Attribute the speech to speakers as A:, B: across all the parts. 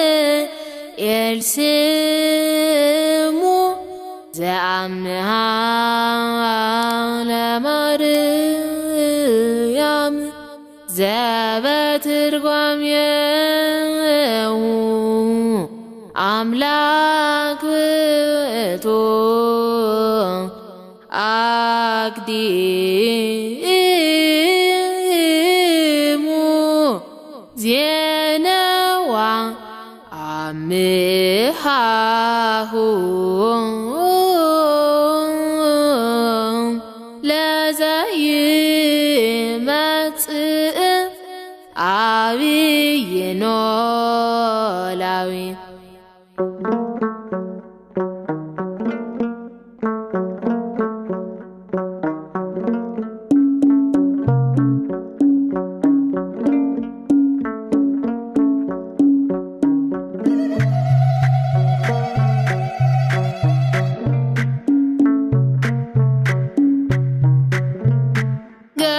A: ገብርኤል ስሙ ዘአምሃ ለማርያም ዘበትርጓሜሁ አምላክ ውእቱ አቅዲሙ ዜነዋ አምሃሁ ለዘይመጽእ አብይ ኖላዊ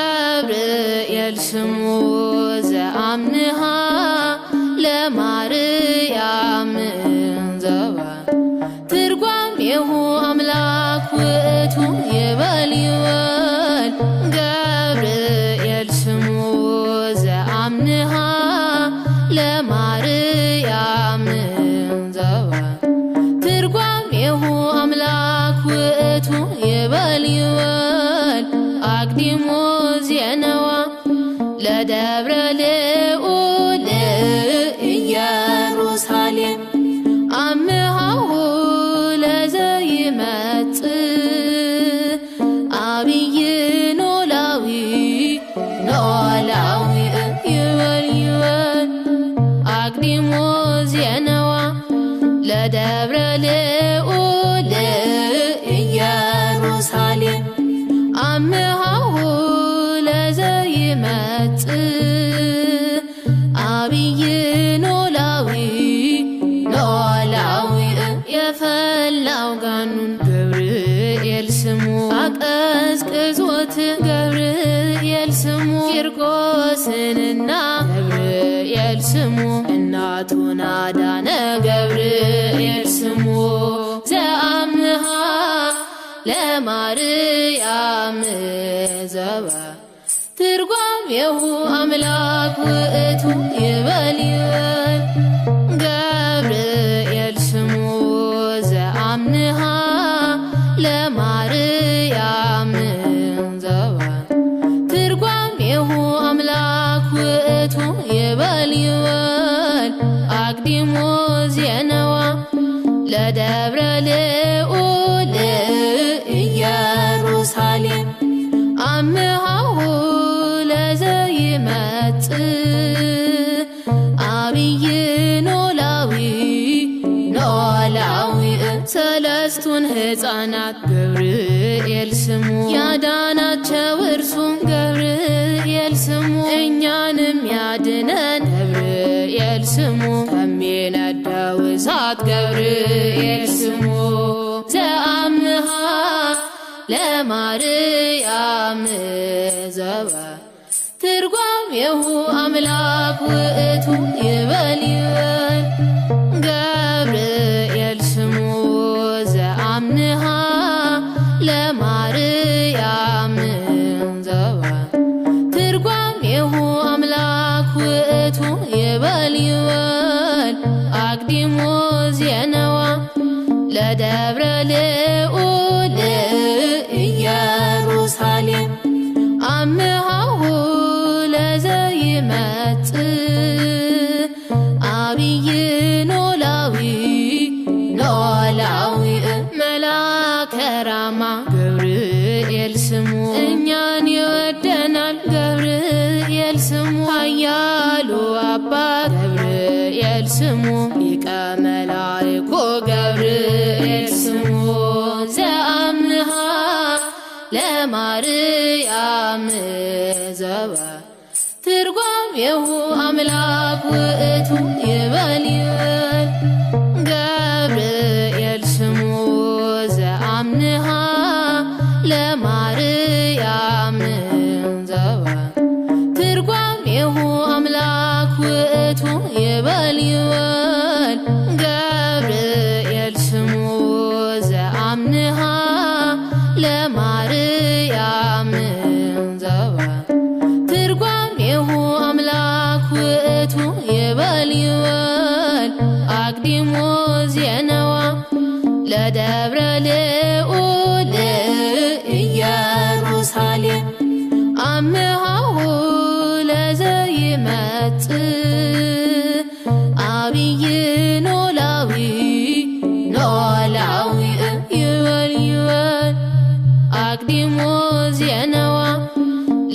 A: ገብርኤል ስሙ ዘአምሃ ለማርያም ዘባ ትርጓሜሁ አምላክ ውእቱ ይበል ይበል ገብርኤል ስሙ ዘአምሃ ለማርያም ዘባ ትርጓሜሁ አምላክ ውእቱ ይበል ይበል አቅዲሙ ዜነዋ ለደብረ ልዑል ኢየሩሳሌም አምሃሁ ለዘይመጽእ አብይ ኖላዊ ይበል ይበል አቅዲሙ ዜነዋ ለደብረ ልዑል ኢየሩሳሌም አምሃሁ ለዘይመጽእ አብይ ኖላዊ የፈላው ጋኑን ገብርኤል ስሙ አቀዝቅዞት ገብርኤል ስሙ ቂርቆስንና ገብርኤል ስሙ እናቱን አዳነ ገብርኤል ስሙ ዘአምሃ ለማርያም ዘባ ትርጓሜሁ አምላክ ውእቱ ይበል ይበል ገብርኤል ስሙ ዘአምሃ ለማርያም ዘባ ትርጓሜሁ አምላክ ውእቱ ይበል ይበል አቅዲሙ ዜነዋ ለደብረ ልዑል ኢየሩሳሌም አምሃሁ ለዘይመጽእ አብይ ኖላዊ ሰለስቱን ሕፃናት ገብርኤል ስሙ ያዳናቸው እርሱ ገብርኤል ስሙ እኛንም ያድነን ገብርኤል ስሙ ከሚነደው እሳት ገብርኤል ስሙ ዘአምሃ ለማርያም ዘባ ትርጓሜሁ አምላክ ውእቱ ይበል ይበል ገብርኤል ስሙ ዘአምሃ ለማርያም ዘባ ትርጓሜሁ አምላክ ውእቱ ይበል ይበል አቅዲሙ ዜነዋ ለደብረ ልዑል ኢየሩሳሌም አምሃሁ ለዘይመጽእ አብይ ኖላዊ መልአከ ራማ ገብርኤል ስሙ እኛን ይወደናል ገብርኤል ስሙ ኃያሉ አባት ገብርኤል ስሙ ሊቀ መላእክት ገብርኤል ስሙ ዘአምሃ ለማርያም ዘባ ትርጓሜሁ አምላክ ውእቱ ይበል ይበል ገብርኤል ስሙ ዘአምሃ ለማርያም ዘባ ትርጓሜሁ ለደብረ ልዑል ኢየሩሳሌም አምሃሁ ለዘይመጽእ አብይ ኖላዊ ኖላዊ ይበል ይበል አቅዲሞ ዜናዋ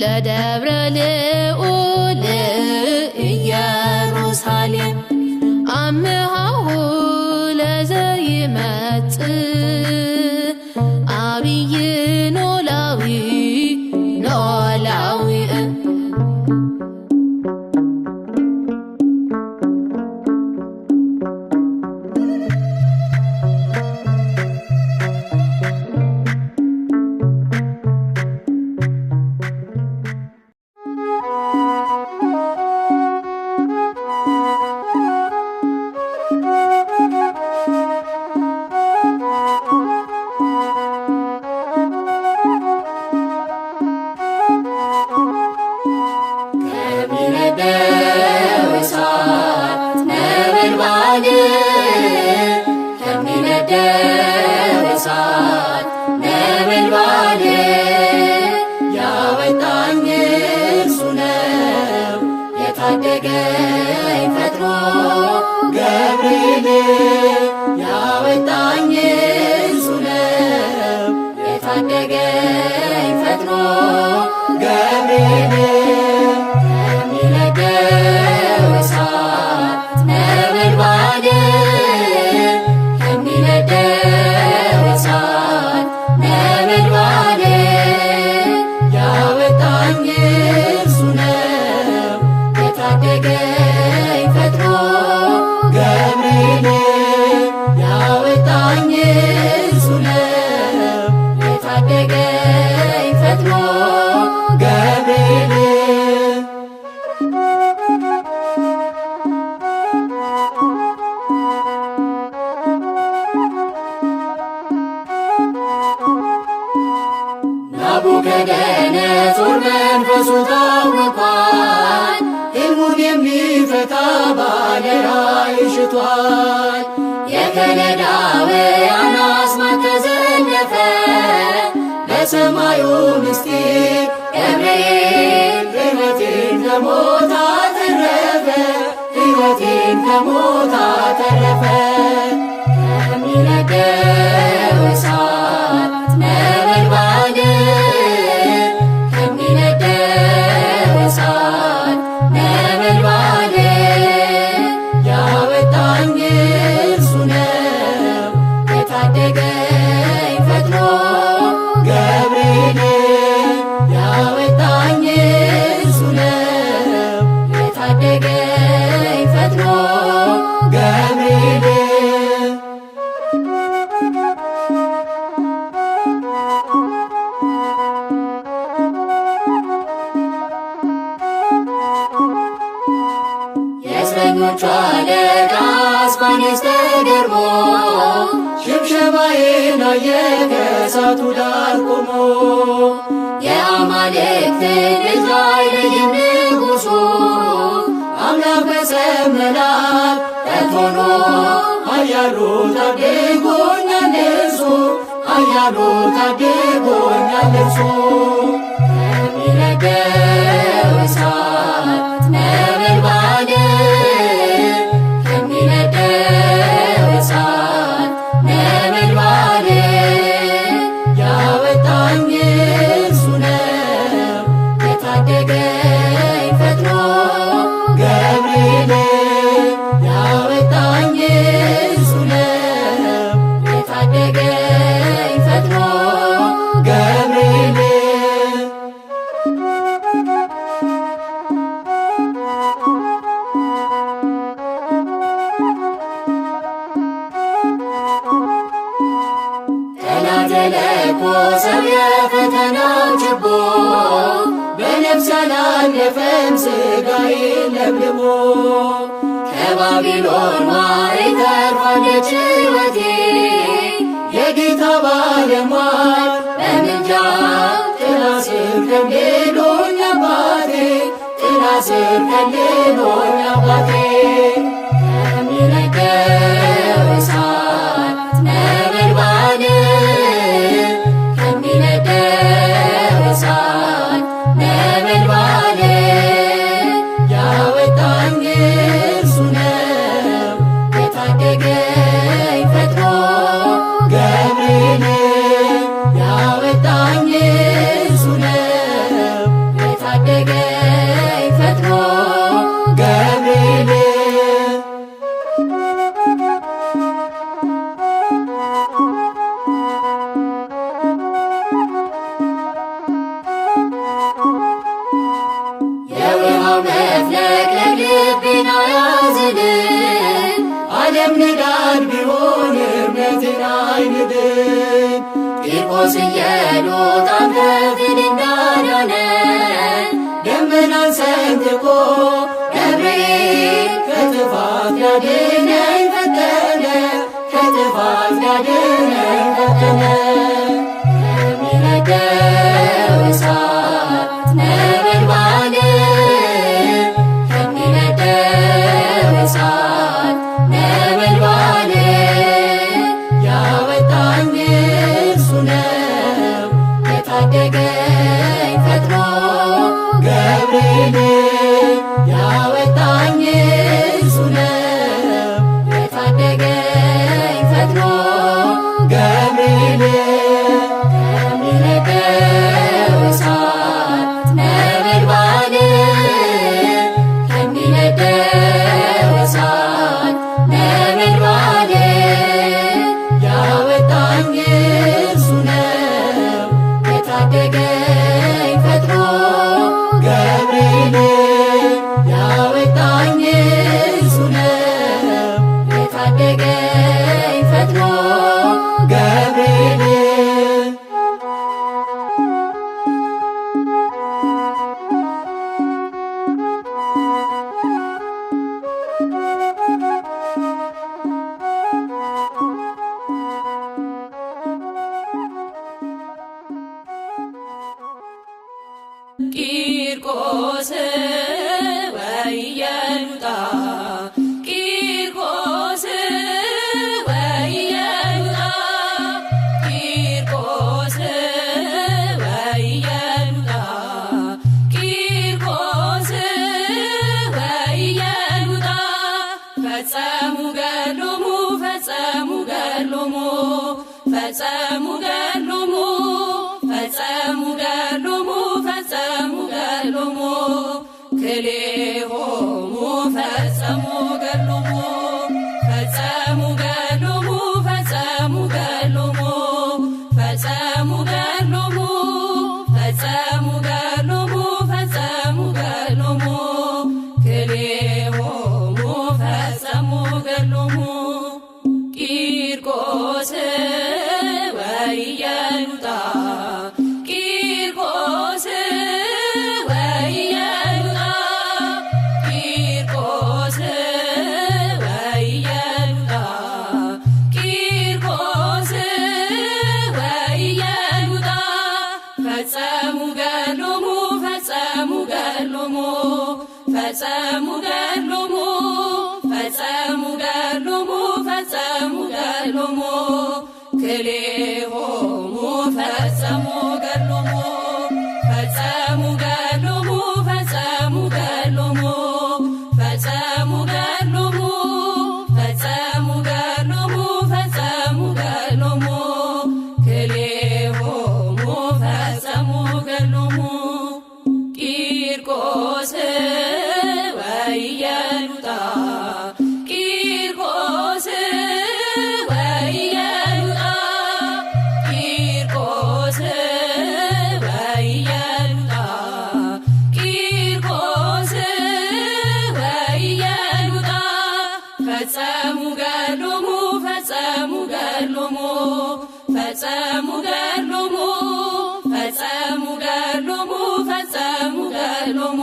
A: ለደብረ ልዑል ኢየሩሳሌም አምሃሁ ለዘይመጽእ አብይ ኖላዊ ኖላዊ
B: ከሚነደው እሳት ነበልባል ያወጣኝ እርሱ ነው የታደገኝ ፈጥኖ ገብርኤል ያወጣኝ እርሱ ነው የታደገኝ ፈጥኖ ገብርኤል ከሚነደው እሳት ነበልባል ከሚነደው እሳት ነበልባል ያወጣኝ እርሱ ነው የታደገኝ ፈጥኖ ገብርኤል ያወጣኝ እርሱ ነው የታደገኝ ፈጥኖ ገብርኤል ናቡከደነፆር መንፈሱ ታውኳል፣ ሕልሙን የሚፈታ ባለ ራእይ ሽቷል። የከለዳውያን አስማት ተዘለፈ፣ በሰማዩ ምስጢር ገብርኤል ሕይወቴን ከሞት አተረፈ፣ ሕይወቴን ከሞት አተረፈ። ከሚነደው እሳት ነበልባል ከሚነደው እሳት ነበልባል ያወጣኝ እርሱ ነው የታደገኝ ፈጥኖ ገብርኤል ያወጣኝ እርሱ ነው የታደገኝ ፈጥኖ ገብርኤል የእስረኞቹ አለቃ አስፋኔስ ተገርሞ ሽብሸባዬን አየ ከእሳቱ ዳር ቆሞ። የአማልክትን ልጅ አይለይም ንጉሡ አምላክ በሰም መላክ ጠርቶኖ ኃያሉ ታድጎኛል እርሱ ኃያሉ ታድጎኛል እርሱ። ከሚነደው እሳት ነበልባል ከሚነደው እሳት ነበልባል ያወጣኝ እርሱ ነው የታደገኝ ፈጥኖ ገብርኤል ያወጣኝ እርሱ ነው የታደገኝ ፈጥኖ ገብርኤል ተለኮሰው የፈተናው ችቦ በነፍስ ያላለፈም ሥጋዬን ለብልቦ። ከባቢሎን ዋሪ ተርፋለች ሕይወቴ የጌታ ባለሟል በምልጃው ጥላ ስር ከልሎኝ አባቴ ጥላ ስር ከልሎኝ አባቴ። ከሚነደው እሳት ነበልባል ቂርቆስ ኢየሉጣን ከፊል እንዳዳነን ደመናን ሰንጥቆ ገብርኤል ከጥፋት ሊያድነኝ ፈጠነ ከጥፋት ሊያድነኝ ፈጠነ። ከሚነደው እሳት ነበልባል ከሚነደው እሳት ነበልባል ያወጣኝ እርሱ ነው የታደገኝ ፈጥኖ ገብርኤል ያወጣኝ እርሱ ነው የታደገኝ ፈጥኖ ገብርኤል ከሚነደው እሳት ነበልባል ከሚነደው እሳት ነበልባል ያወጣኝ እርሱ ነው የታደገኝ ፈጥኖ ገብርኤል ያወጣኝ እርሱ ነው የታደገኝ ፈጥኖ ገብርኤል።
A: ቂርቆስ ወኢየሉጣ ቂርቆስ ወኢየሉጣ ቂርቆስ ወኢየሉጣ ቂርቆስ ወኢየሉጣ ፈጸሙ ገድሎሙ ፈጸሙ ገድሎሙ ፈጸሙ ገድሎሙ ፈጸሙ ገድሎሙ ፈጸሙ ገድሎሙ ክልኤሆሙ ፈጸሙ ገድሎሙ ፈጸሙ ገድሎሙ ፈጸሙ ገድሎሙ ፈጸሙ ገድሎሙ ፈጸሙ ገድሎሙ ፈጸሙ ገድሎሙ ክልኤሆሙ ፈጸሙ ገድሎሙ ቂርቆስ ወኢየሉጣ ቂርቆስ ወኢየሉጣ ቂርቆስ ወኢየሉጣ ቂርቆስ ወኢየሉጣ ፈጸሙ ገድሎሙ ፈጸሙ ገድሎሙ ፈጸሙ ገድሎሙ ፈጸሙ ገድሎሙ ፈጸሙ ገድሎሙ ክልኤሆሙ ፈጸሙ ገድሎሙ ፈጸሙ ገድሎሙ ፈጸሙ ገድሎሙ ፈጸሙ ገድሎሙ ፈጸሙ ገድሎሙ ፈጸሙ ገድሎሙ ክልኤሆሙ ፈጸሙ ገድሎሙ ቂርቆስ ወኢየሉጣ ቂርቆስ ወኢየሉጣ ቂርቆስ ወኢየሉጣ ቂርቆስ ወኢየሉጣ ፈጸሙ ገድሎሙ ፈጸሙ ገድሎሙ ፈጸሙ ገድሎሙ ፈጸሙ ገድሎሙ ፈጸሙ ገድሎሙ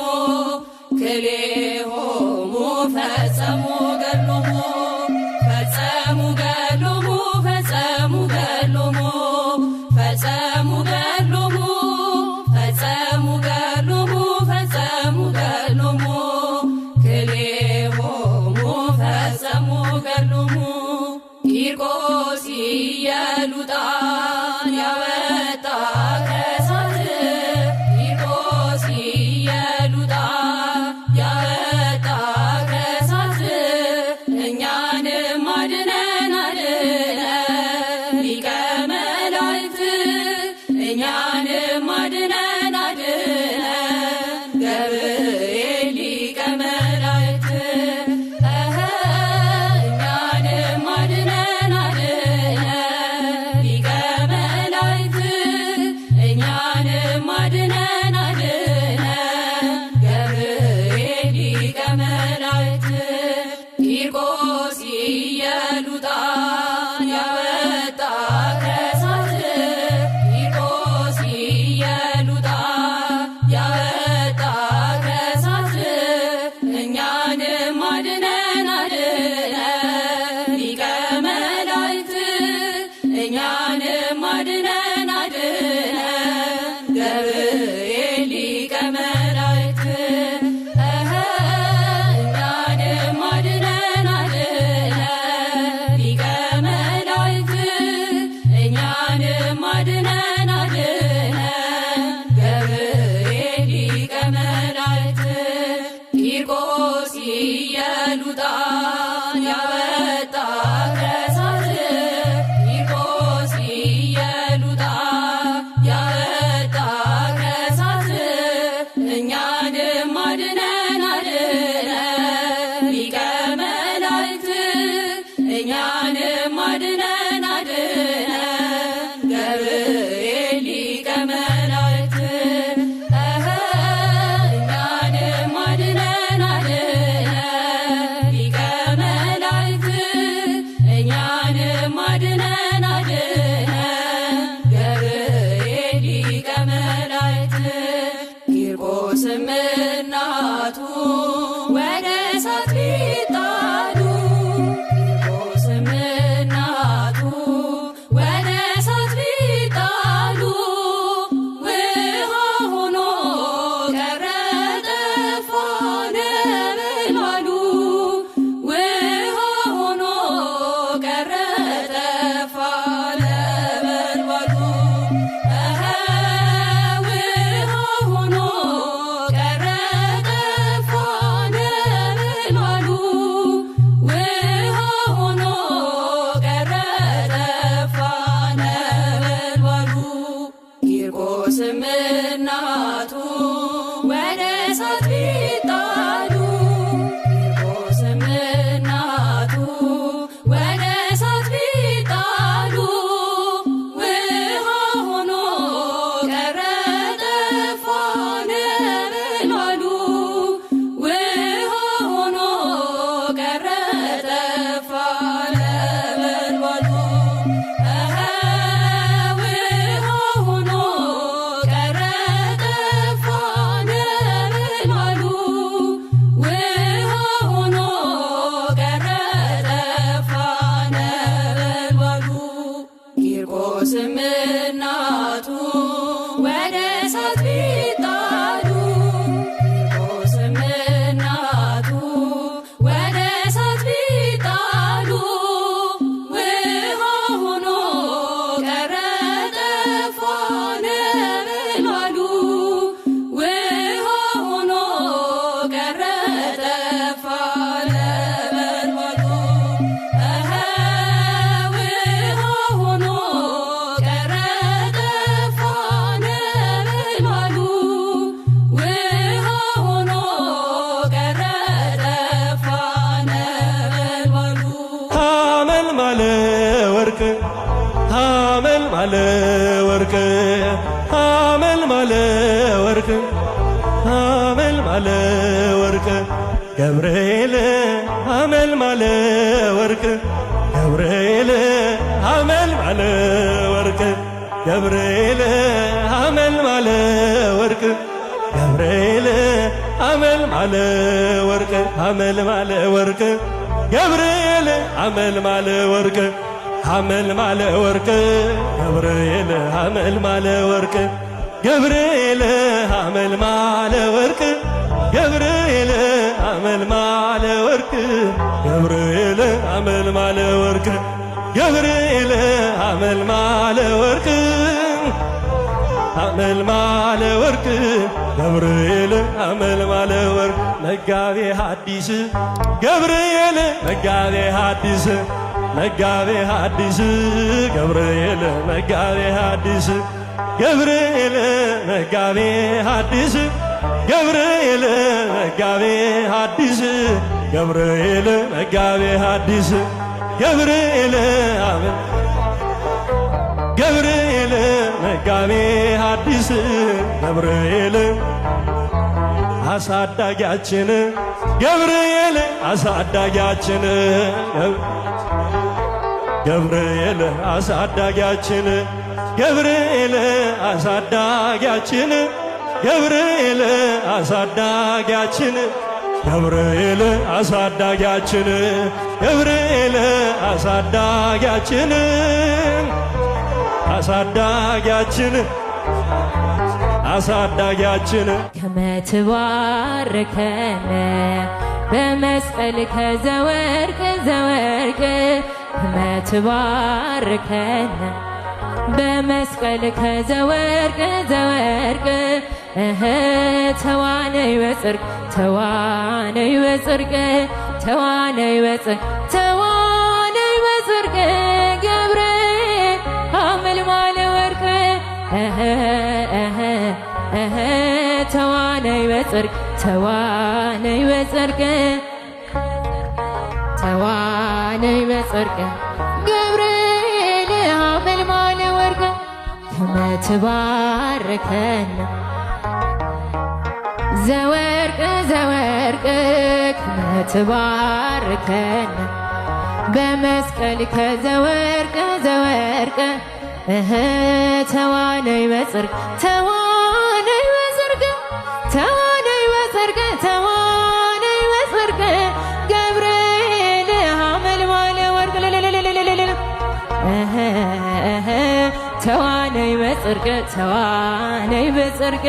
A: ክልኤሆሙ ፈጸሙ ገድሎሙ ፈጸሙ ገድሎሙ ፈጸሙ ገድሎሙ ፈጸሙ ገድሎሙ ፈጸሙ ገድሎሙ ፈጸሙ ገድሎሙ ክልኤሆሙ ፈጸሙ ገድሎሙ ቂርቆስ ኢየሉጣን ያወጣ ከእሳት ቂርቆስ ኢየሉጣ ያወጣ ከእሳት ቂርቆስ ኢየሉጣን ያወጣ ከእሳት ቂርቆስ ኢየሉጣን ያወጣ ከእሳት እኛንም አድነን አድነን ሊቀ መላእክት እኛንም አድነን አድነን ገብርኤል ሊቀ መላእክት እኛንም አድነን አድነን ሊቀ መላእክት እኛንም አድነን አድነን ገብርኤል ሊቀ መላእክት ቂርቆስም እናቱ ወደ እሳት ሊጣሉ ቂርቆስም እናቱ ወደ እሳት ሊጣሉ ውሃ ሆኖ ቀረ ጠፋ ነበልባሉ ውሃ ሆኖ ቀረ ጠፋ ነበልባሉ ውሃ ሆኖ ቀረ ጠፋ ነበልባሉ ውሃ ሆኖ ቀረ ጠፋ ነበልባሉ ቂርቆስም እናቱ ወደ እሳት ሊጣሉ ቂርቆስም እናቱ ወደ እሳት ሊጣሉ ውሃ ሆኖ ቀረ ጠፋ ነበልባሉ ውሃ ሆኖ ቀረ ጠፋ ነበልባሉ ውሃ ሆኖ ቀረ ጠፋ ነበልባሉ ውሃ ሆኖ ቀረ ጠፋ ነበልባሉ ቂርቆስም እናቱ ወደ እሳት ሊጣሉ ቂርቆስም እናቱ ወደ እሳት ሊጣሉ ውሃ ሆኖ ቀረ ጠፋ ነበልባሉ ውሃ ሆኖ ቀረ ጠፋ ነበልባሉ ውሃ ሆኖ ቀረ ጠፋ ነበልባሉ ውሃ ሆኖ ቀረ ጠፋ ነበልባሉ
C: ሐመልማለ ወርቅ ሐመልማለ ወርቅ ሐመልማለ ወርቅ ሐመልማለ ወርቅ ገብርኤል ሐመልማለ ወርቅ ገብርኤል ሐመልማለ ወርቅ ገብርኤል ሐመልማለ ወርቅ ገብርኤል ሐመልማለ ወርቅ ሐመልማለ ወርቅ ገብርኤል ሐመልማለ ወርቅ ሐመልማለ ወርቅ ገብርኤል ሐመልማለ ወርቅ ገብርኤል ሐመልማለ ወርቅ ገብርኤል ሐመልማለ ወርቅ ገብርኤል ሐመልማለ ወርቅ ገብርኤል ሐመልማለ ወርቅ ሐመልማለ ወርቅ ገብርኤል ሐመልማለ ወርቅ መጋቤ ሐዲስ ገብርኤል መጋቤ ሐዲስ መጋቤ ሐዲስ ገብርኤል መጋቤ ሐዲስ ገብርኤል መጋቤ ሐዲስ ገብርኤል መጋቤ ሐዲስ ገብርኤል መጋቤ ሐዲስ ገብርኤል ገብርኤል መጋቤ ሐዲስ ገብርኤል አሳዳጊያችን ገብርኤል አሳዳጊያችን ገብርኤል አሳዳጊያችን ገብርኤል አሳዳጊያችን ገብርኤል አሳዳጊያችን ገብርኤል አሳዳጊያችን ገብርኤል አሳዳጊያችን አሳዳጊያችን አሳዳጊያችን
D: ከመትባርከነ በመስቀል ከዘወርቅ ዘወርቅ ከመትባርከነ በመስቀል ከዘወርቅ ዘወርቅ ተዋነይ በጽርቅ ተዋነይ በጽድቅ ተዋነይ በጽድቅ ተዋነይ በጽድቅ ገብርኤል ሐመልማለ ወርቅ ተዋነይ በጽድቅ ተዋነይ በጽድቅ ተዋነይ በጽድቅ ገብርኤል ሐመልማለ ወርቅ ከመትባርከነ ዘወርቅ ዘወርቅ ከመትባርከነ በመስቀል ከዘወርቅ ዘወርቅ ተዋነይ በጽድቅ ተዋነይ በጽድቅ ተዋነይ በጽድቅ ተዋነይ በጽድቅ ገብርኤል ሐመልማለ ወርቅ ተዋነይ በጽድቅ ተዋነይ በጽድቅ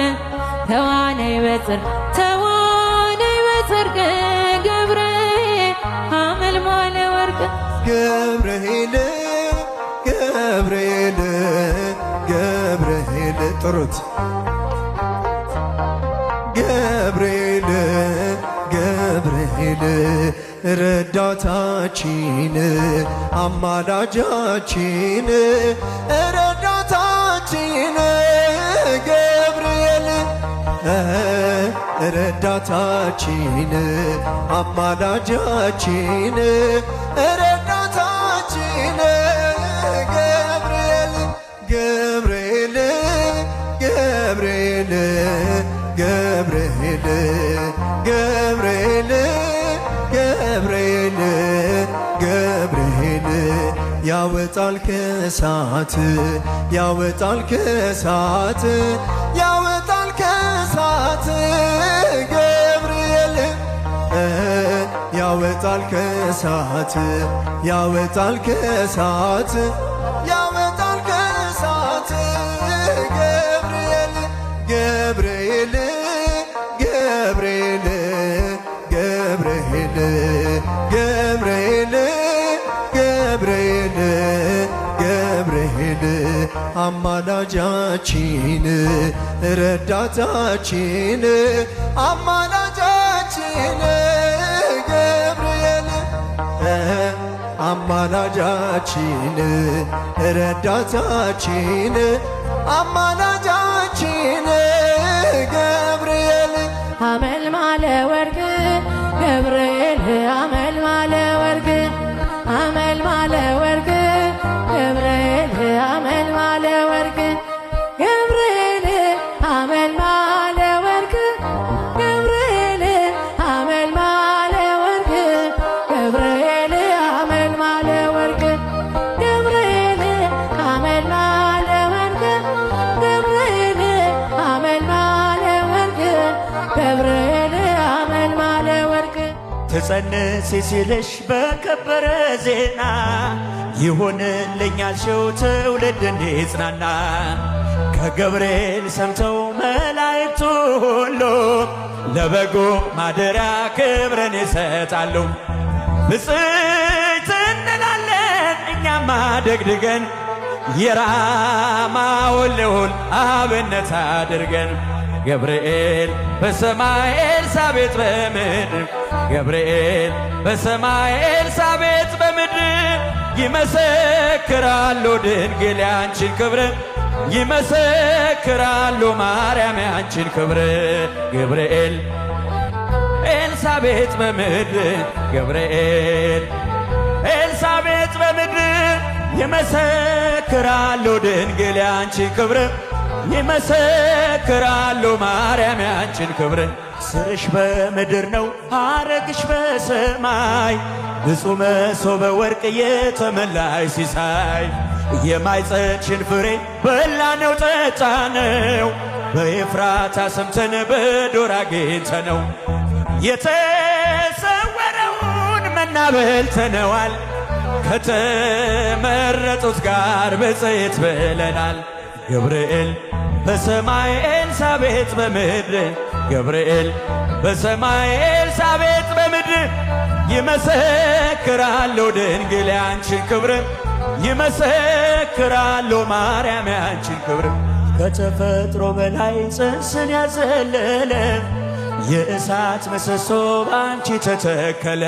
D: ተዋነይ በጽድቅ ተዋነይ በጽድቅ ገብርኤል ሐመልማለ ወርቅ
E: ገብርኤል ገብርኤል ገብርኤል ጥሩት ገብርኤል ገብርኤል ረዳታችን አማላጃችን ረዳታችን ገብርኤል ረዳታችን አማላጃችን ረዳታችን ገብርኤል ገብርኤል ገብርኤል ገብርኤል ገብርኤል ገብርኤል ገብርኤል ያወጣል ከእሳት ያወጣል ከእሳት ያወጣል ከእሳት ገብርኤል ያወጣል ከእሳት ያወጣል ከእሳት ያወጣል ከእሳት ገብርኤል ገብርኤል ገብርኤል ገብርኤል ገብርኤል ገብርኤል ገብርኤል አማላጃችን ረዳታችን አማላጃችን ገብርኤል አማላጃችን ረዳታችን አማላጃችን ገብርኤል
D: ሐመልማለ ወርቅ ገብርኤል ሐመልማለ ወርቅ ሐመልማለ ወርቅ ገብርኤል ሐመልማለ ወርቅ ገብርኤል ሐመልማለ ወርቅ ገብርኤል ሐመልማለ ወርቅ ገብርኤል ሐመልማለ ወርቅ ገብርኤል ሐመልማለ ወርቅ ገብርኤል ሐመልማለ ወርቅ ገብርኤል ሐመልማለ ወርቅ
C: ትጸንሲ ሲልሽ በከበረ ዜና ይሁንልኛል ሽው ትውልድ እንዲጽናና ከገብርኤል ሰምተው መላእክቱ ሁሉ ለበጎ ማደሪያ ክብርን ይሰጣሉ። ብፅዕት እንላለን እኛም አደግድገን የራማውን ልዑል አብነት አድርገን ገብርኤል በሰማይ ኤልሳቤጥ በምድር ገብርኤል በሰማይ ኤልሳቤጥ በምድር ይመሰክራሉ ድንግል ያንቺን ክብር ይመሰክራሉ ማርያም ያንቺን ክብር ገብርኤል ኤልሳቤጥ በምድር ገብርኤል ኤልሳቤጥ በምድር ይመሰክራሉ ድንግል ያንቺን ክብር ይመሰክራሉ ማርያም ያንቺን ክብር ስርሽ በምድር ነው ሐረግሽ በሰማይ ንጹሕ መሶበ ወርቅ የተመላሽ ሲሳይ የማኅፀንሽን ፍሬ በላነው ጠጣነው በኤፍራታ ሰምተን በዱር አግኝተነው የተሰወረውን መና በልተነዋል ከተመረጡት ጋር ብፅዕት ብለናል ገብርኤል በሰማይ ኤልሳቤጥ በምድር ገብርኤል በሰማይ ኤልሳቤጥ በምድር ይመሰክራሉ ድንግል ያንቺን ክብር ይመሰክራሉ ማርያም ያንቺን ክብር ከተፈጥሮ በላይ ጽንስን ያዘለለ የእሳት ምሰሶ ባንቺ ተተከለ።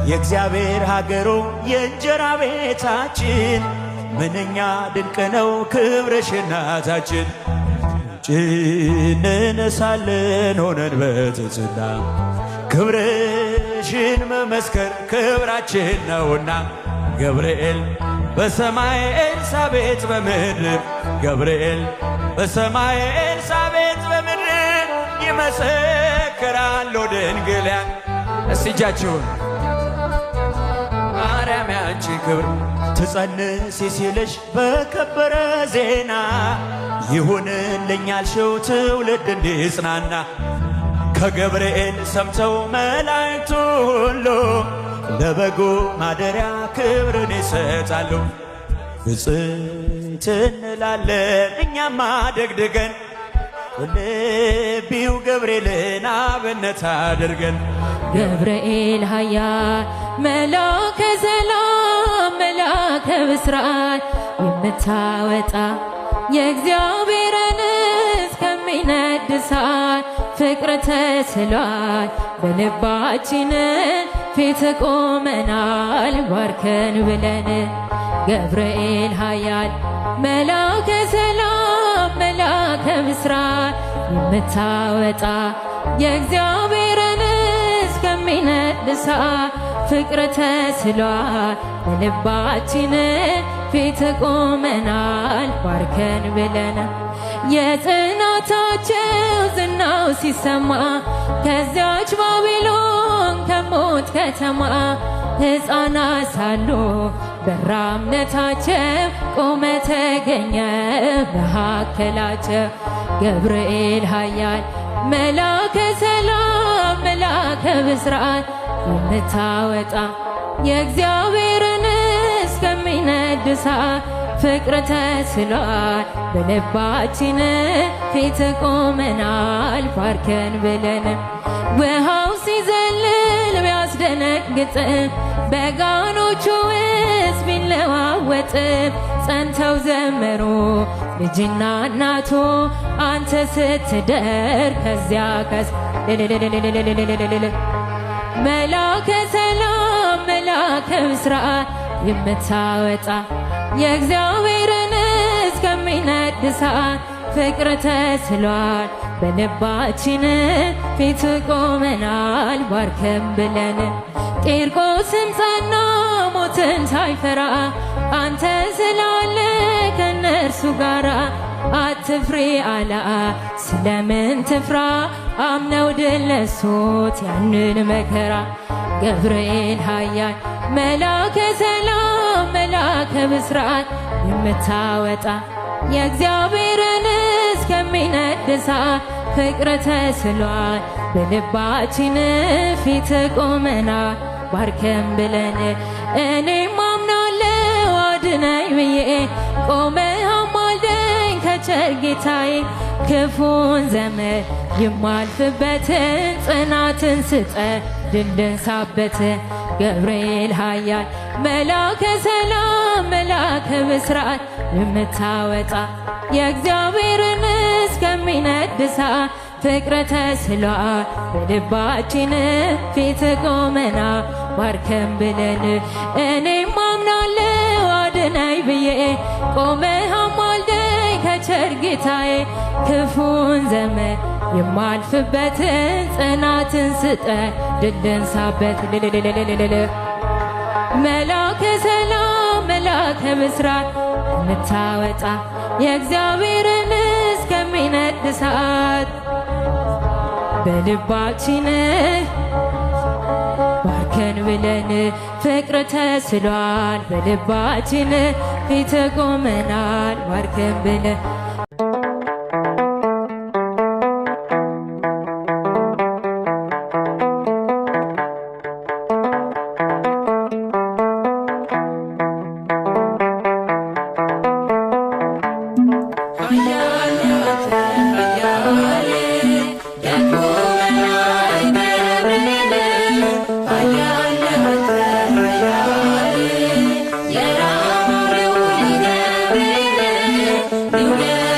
C: የእግዚአብሔር ሀገሩ የእንጀራ ቤታችን ምንኛ ድንቅ ነው ክብርሽ እናታችን። እንነሳለን ሆነን በትሕትና ክብርሽን መመስከር ክብራችን ነውና። ገብርኤል በሰማይ ኤልሳቤጥ በምድር ገብርኤል በሰማይ ኤልሳቤጥ በምድር ይመሰክራሉ ድንግልያን። እስቲ እጃችሁን ማርያም ያንቺ ክብር ትጸንሲ ሲልሽ በከበረ ዜና ይሁንልኝ ያልሽው ትውልድ እንዲጽናና ከገብርኤል ሰምተው መላእክቱ ሁሉ ለበጉ ማደሪያ ክብርን ይሰጣሉ። ብፅዕት እንላለን እኛማ ደግድገን ልቢው ገብርኤልን አብነት አድርገን።
A: ገብርኤል ኃያል መልአከ ሰላም መልአከ ብስራት የምታወጣ የእግዚአብሔርን እስከሚነድ እሳት ፍቅር ተስሏል በልባችን ፊት ቆመናል ባርከን ብለን። ገብርኤል ኃያል መልአከ ሰላም መልአከ ብስራት የምታወጣ የእግዚአብሔርን እስከሚነድ እሳት ፍቅር ተስሏል በልባችን ፊት ቆመናል ባርከን ብለን። የጽናታቸው ዝናው ሲሰማ ከዚያች ባቢሎን ከሞት ከተማ ሕፃናት ሳሉ በራ እምነታቸው ቆመ ተገኘ መካከላቸው። ገብርኤል ኃያል መልአከ ሰላም መልአከ ብስራት የምታወጣ የእግዚአብሔርን እስከሚነድ እሳት ፍቅር ተስሏል በልባችን ፊት ቆመናል ባርከን ብለን። ውሃው ሲዘልል ቢያስደነግጥም በጋኖቹ ውስጥ ቢለዋወጥም ጸንተው ዘመሩ ልጅና እናቱ አንተ ስትደር ከዚያ መልአከ ሰላም መልአከ ብስራት የምታወጣ የእግዚአብሔርን እስከሚነድ እሳት ፍቅር ተስሏል በልባችን ፊት ቆመናል ባርከን ብለን። ቂርቆስም ጸና ሞትን ሳይፈራ አንተ ስላለ ከነርሱ ጋራ አትፍሪ አላ ስለምን ትፍራ አምነው ድል ነሱት ያንን መከራ። ገብርኤል ኃያል መልአከ ሰላም መልአከ ብስራት የምታወጣ የእግዚአብሔርን እስከሚነድ እሳት ፍቅር ተስሏል በልባችን ፊት ቆመናል ባርከን ብለን። እኔም አምናለሁ አድነኝ ብዬ ቆመህ አማልደኝ ከቸር ጌታዬ ክፉን ዘመን የማልፍበትን ጽናትን ስጠን ድል ልንሳበት። ገብርኤል ኃያል መልአከ ሰላም መልአከ ብስራት የምታወጣ የእግዚአብሔርን እስከሚነድ እሳት ፍቅር ተስሏል በልባችን ፊት ቆመናል ባርከን ብለን። እኔም አምናለሁ አድነኝ ብዬ ቆመህ አማልደኝ ከቸር ጌታዬ ክፉን ዘመን የማልፍበትን ጽናትን ስጠን ድል ልንሳበት። መልአከ ሰላም መልአከ ብስራት የምታወጣ የእግዚአብሔርን እስከሚነድ እሳት በልባችን ባርከን ብለን። ፍቅር ተስሏል በልባችን ፊት ቆመናል ባርከን ብለን። Yeah.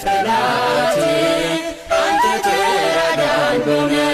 B: ጠላት አንተ ተራዳን በእውነት